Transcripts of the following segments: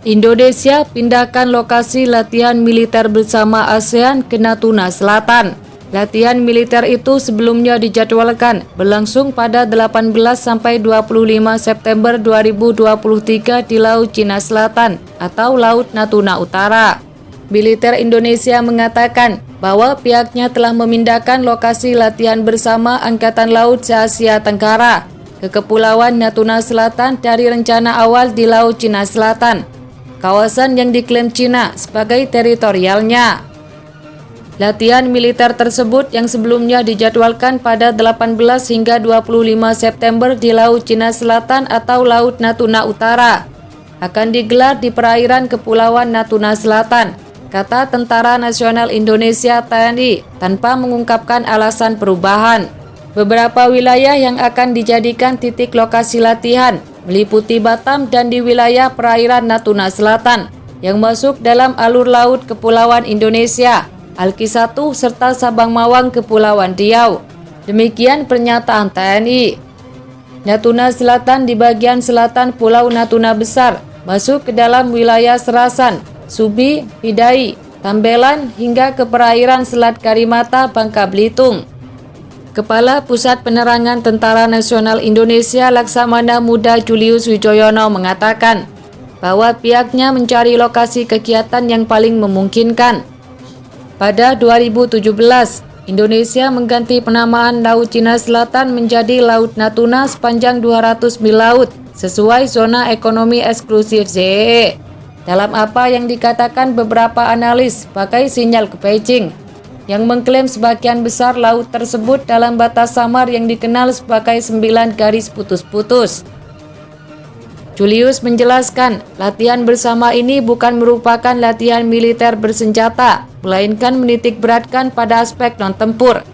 Indonesia pindahkan lokasi latihan militer bersama ASEAN ke Natuna Selatan. Latihan militer itu sebelumnya dijadwalkan berlangsung pada 18 sampai 25 September 2023 di Laut Cina Selatan atau Laut Natuna Utara. Militer Indonesia mengatakan bahwa pihaknya telah memindahkan lokasi latihan bersama Angkatan Laut se-Asia Tenggara ke Kepulauan Natuna Selatan dari rencana awal di Laut Cina Selatan, kawasan yang diklaim Cina sebagai teritorialnya. Latihan militer tersebut yang sebelumnya dijadwalkan pada 18 hingga 25 September di Laut Cina Selatan atau Laut Natuna Utara akan digelar di perairan Kepulauan Natuna Selatan, kata Tentara Nasional Indonesia (TNI) tanpa mengungkapkan alasan perubahan. Beberapa wilayah yang akan dijadikan titik lokasi latihan meliputi Batam dan di wilayah perairan Natuna Selatan yang masuk dalam alur laut Kepulauan Indonesia, Alki-1 serta Sabang Mawang Kepulauan Riau. Demikian pernyataan TNI. Natuna Selatan di bagian selatan Pulau Natuna Besar masuk ke dalam wilayah Serasan, Subi, Pidai, Tambelan hingga ke perairan Selat Karimata, Bangka Belitung. Kepala Pusat Penerangan Tentara Nasional Indonesia Laksamana Muda Julius Wijoyono mengatakan bahwa pihaknya mencari lokasi kegiatan yang paling memungkinkan. Pada 2017, Indonesia mengganti penamaan Laut Cina Selatan menjadi Laut Natuna sepanjang 200 mil laut sesuai zona ekonomi eksklusif ZEE. Dalam apa yang dikatakan beberapa analis pakai sinyal ke Beijing, yang mengklaim sebagian besar laut tersebut dalam batas samar yang dikenal sebagai 9 garis putus-putus. Julius menjelaskan, latihan bersama ini bukan merupakan latihan militer bersenjata, melainkan menitik beratkan pada aspek non-tempur,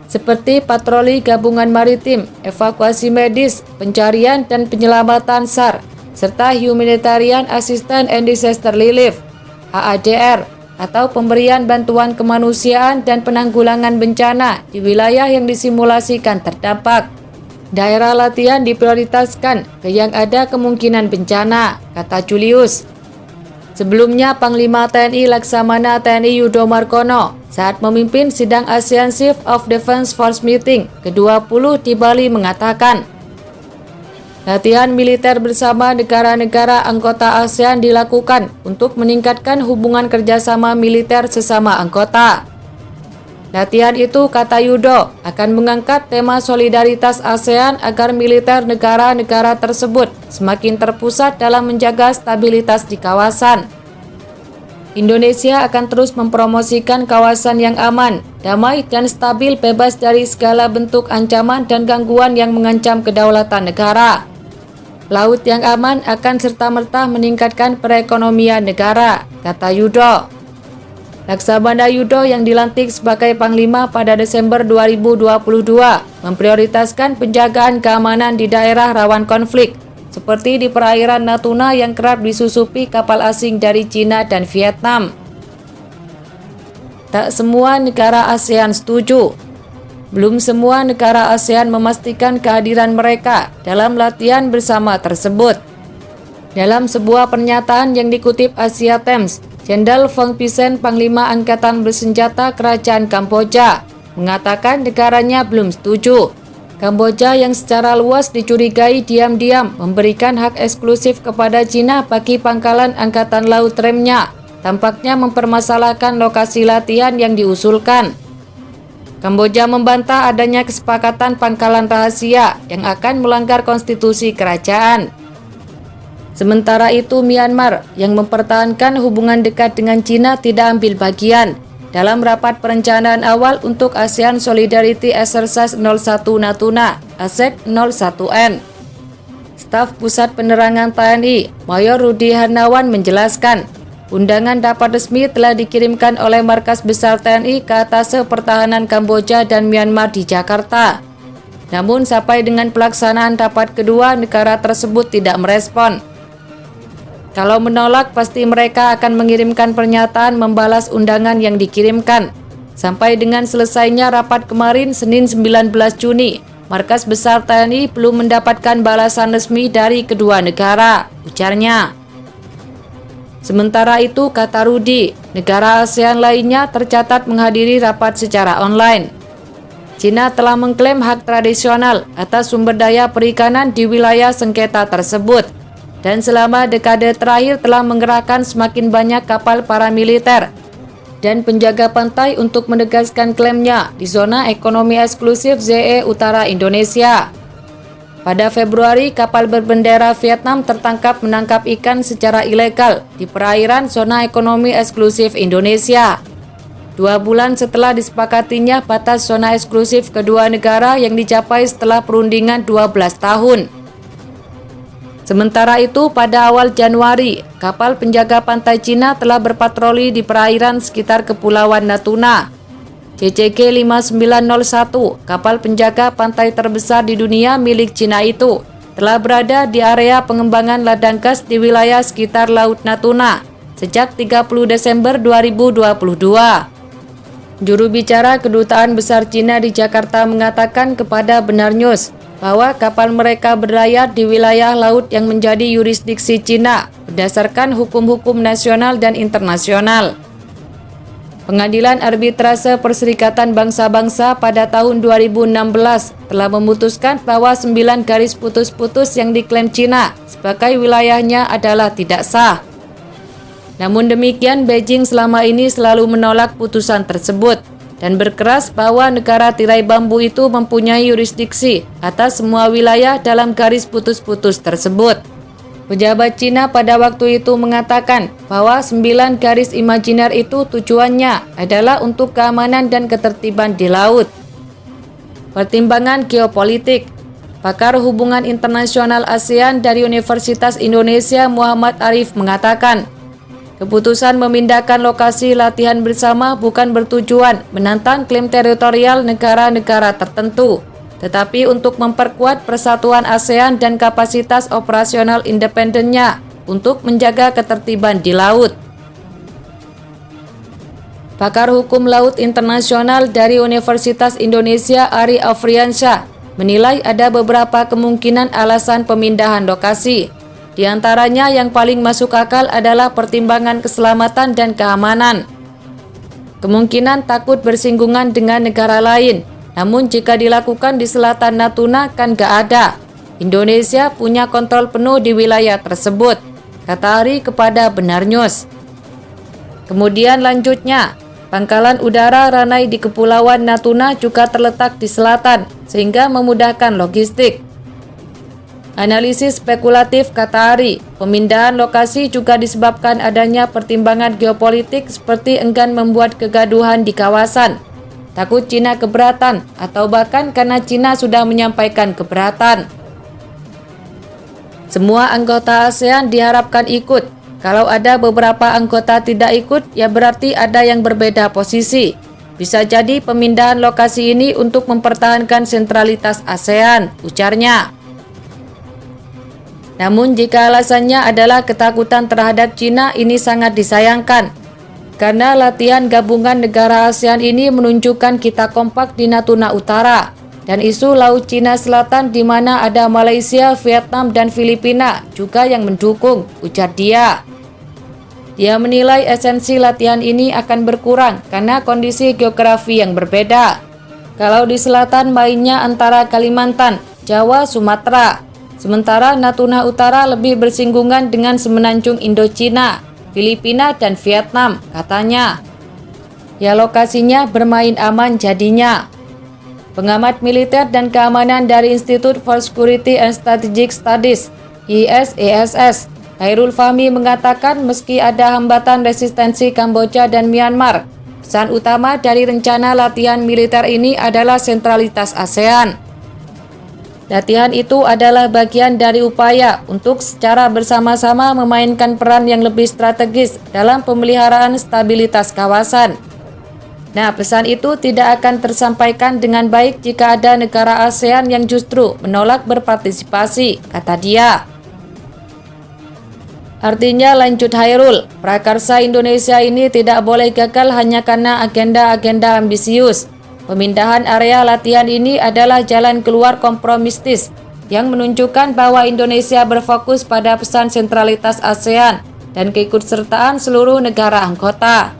seperti patroli gabungan maritim, evakuasi medis, pencarian dan penyelamatan SAR, serta Humanitarian Assistance and Disaster Relief (HADR), atau pemberian bantuan kemanusiaan dan penanggulangan bencana di wilayah yang disimulasikan terdampak. Daerah latihan diprioritaskan ke yang ada kemungkinan bencana, kata Julius. Sebelumnya, Panglima TNI Laksamana TNI Yudo Margono saat memimpin sidang ASEAN Chief of Defense Force Meeting ke-20 di Bali mengatakan, latihan militer bersama negara-negara anggota ASEAN dilakukan untuk meningkatkan hubungan kerjasama militer sesama anggota. Latihan itu, kata Yudo, akan mengangkat tema solidaritas ASEAN agar militer negara-negara tersebut semakin terpusat dalam menjaga stabilitas di kawasan. Indonesia akan terus mempromosikan kawasan yang aman, damai, dan stabil bebas dari segala bentuk ancaman dan gangguan yang mengancam kedaulatan negara. Laut yang aman akan serta-merta meningkatkan perekonomian negara, kata Yudo. Laksamana Yudo yang dilantik sebagai Panglima pada Desember 2022 memprioritaskan penjagaan keamanan di daerah rawan konflik, seperti di perairan Natuna yang kerap disusupi kapal asing dari Cina dan Vietnam. Tak semua negara ASEAN setuju. Belum semua negara ASEAN memastikan kehadiran mereka dalam latihan bersama tersebut. Dalam sebuah pernyataan yang dikutip Asia Times, Jenderal Fong Pisen, Panglima Angkatan Bersenjata Kerajaan Kamboja, mengatakan negaranya belum setuju. Kamboja yang secara luas dicurigai diam-diam memberikan hak eksklusif kepada Cina bagi pangkalan Angkatan Laut remnya, tampaknya mempermasalahkan lokasi latihan yang diusulkan. Kamboja membantah adanya kesepakatan pangkalan rahasia yang akan melanggar konstitusi kerajaan. Sementara itu, Myanmar yang mempertahankan hubungan dekat dengan Cina tidak ambil bagian dalam rapat perencanaan awal untuk ASEAN Solidarity Exercise 01 Natuna (ASEC 01N). Staf Pusat Penerangan TNI, Mayor Rudi Harnawan menjelaskan, undangan rapat resmi telah dikirimkan oleh Markas Besar TNI ke Atase Pertahanan Kamboja dan Myanmar di Jakarta. Namun sampai dengan pelaksanaan rapat kedua, negara tersebut tidak merespon. Kalau menolak, pasti mereka akan mengirimkan pernyataan membalas undangan yang dikirimkan. Sampai dengan selesainya rapat kemarin, Senin 19 Juni, Markas Besar TNI belum mendapatkan balasan resmi dari kedua negara, ujarnya. Sementara itu, kata Rudi, negara ASEAN lainnya tercatat menghadiri rapat secara online. Cina telah mengklaim hak tradisional atas sumber daya perikanan di wilayah sengketa tersebut, dan selama dekade terakhir telah menggerakkan semakin banyak kapal paramiliter dan penjaga pantai untuk menegaskan klaimnya di zona ekonomi eksklusif ZEE Utara Indonesia. Pada Februari, kapal berbendera Vietnam tertangkap menangkap ikan secara ilegal di perairan zona ekonomi eksklusif Indonesia. 2 bulan setelah disepakatinya batas zona eksklusif kedua negara yang dicapai setelah perundingan 12 tahun. Sementara itu, pada awal Januari, kapal penjaga pantai Cina telah berpatroli di perairan sekitar Kepulauan Natuna. CCG 5901, kapal penjaga pantai terbesar di dunia milik Cina itu, telah berada di area pengembangan ladang gas di wilayah sekitar Laut Natuna sejak 30 Desember 2022. Juru bicara Kedutaan Besar Cina di Jakarta mengatakan kepada Benar News bahwa kapal mereka berlayar di wilayah laut yang menjadi yurisdiksi Cina berdasarkan hukum-hukum nasional dan internasional. Pengadilan Arbitrase Perserikatan Bangsa-Bangsa pada tahun 2016 telah memutuskan bahwa 9 garis putus-putus yang diklaim Cina sebagai wilayahnya adalah tidak sah. Namun demikian, Beijing selama ini selalu menolak putusan tersebut dan berkeras bahwa negara tirai bambu itu mempunyai yurisdiksi atas semua wilayah dalam garis putus-putus tersebut. Pejabat Cina pada waktu itu mengatakan bahwa 9 garis imajiner itu tujuannya adalah untuk keamanan dan ketertiban di laut. Pertimbangan geopolitik. Pakar hubungan internasional ASEAN dari Universitas Indonesia Muhammad Arif mengatakan, keputusan memindahkan lokasi latihan bersama bukan bertujuan menantang klaim teritorial negara-negara tertentu, tetapi untuk memperkuat persatuan ASEAN dan kapasitas operasional independennya untuk menjaga ketertiban di laut. Pakar hukum laut internasional dari Universitas Indonesia Ari Afriansyah menilai ada beberapa kemungkinan alasan pemindahan lokasi. Di antaranya yang paling masuk akal adalah pertimbangan keselamatan dan keamanan. Kemungkinan takut bersinggungan dengan negara lain. Namun jika dilakukan di selatan Natuna kan gak ada. Indonesia punya kontrol penuh di wilayah tersebut, kata Ari kepada Benar News. Kemudian lanjutnya, pangkalan udara Ranai di Kepulauan Natuna juga terletak di selatan, sehingga memudahkan logistik. Analisis spekulatif, kata Ari, pemindahan lokasi juga disebabkan adanya pertimbangan geopolitik seperti enggan membuat kegaduhan di kawasan, takut Cina keberatan, atau bahkan karena Cina sudah menyampaikan keberatan. Semua anggota ASEAN diharapkan ikut. Kalau ada beberapa anggota tidak ikut, ya berarti ada yang berbeda posisi. Bisa jadi pemindahan lokasi ini untuk mempertahankan sentralitas ASEAN, ujarnya. Namun jika alasannya adalah ketakutan terhadap Cina, ini sangat disayangkan. Karena latihan gabungan negara ASEAN ini menunjukkan kita kompak di Natuna Utara dan isu Laut Cina Selatan di mana ada Malaysia, Vietnam, dan Filipina juga yang mendukung, ujar dia. Dia menilai esensi latihan ini akan berkurang karena kondisi geografi yang berbeda. Kalau di selatan mainnya antara Kalimantan, Jawa, Sumatera. Sementara Natuna Utara lebih bersinggungan dengan semenanjung Indochina, Filipina, dan Vietnam, katanya. Ya lokasinya bermain aman jadinya. Pengamat militer dan keamanan dari Institute for Security and Strategic Studies, ISESS, Khairul Fahmi mengatakan meski ada hambatan resistensi Kamboja dan Myanmar, pesan utama dari rencana latihan militer ini adalah sentralitas ASEAN. Latihan itu adalah bagian dari upaya untuk secara bersama-sama memainkan peran yang lebih strategis dalam pemeliharaan stabilitas kawasan. Nah, pesan itu tidak akan tersampaikan dengan baik jika ada negara ASEAN yang justru menolak berpartisipasi, kata dia. Artinya, lanjut Khairul, prakarsa Indonesia ini tidak boleh gagal hanya karena agenda-agenda ambisius. Pemindahan area latihan ini adalah jalan keluar kompromistis yang menunjukkan bahwa Indonesia berfokus pada pesan sentralitas ASEAN dan keikutsertaan seluruh negara anggota.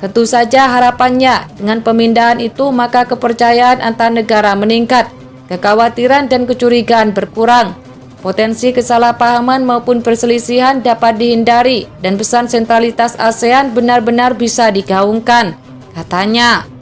Tentu saja harapannya dengan pemindahan itu maka kepercayaan antar negara meningkat, kekhawatiran dan kecurigaan berkurang, potensi kesalahpahaman maupun perselisihan dapat dihindari, dan pesan sentralitas ASEAN benar-benar bisa digaungkan, katanya.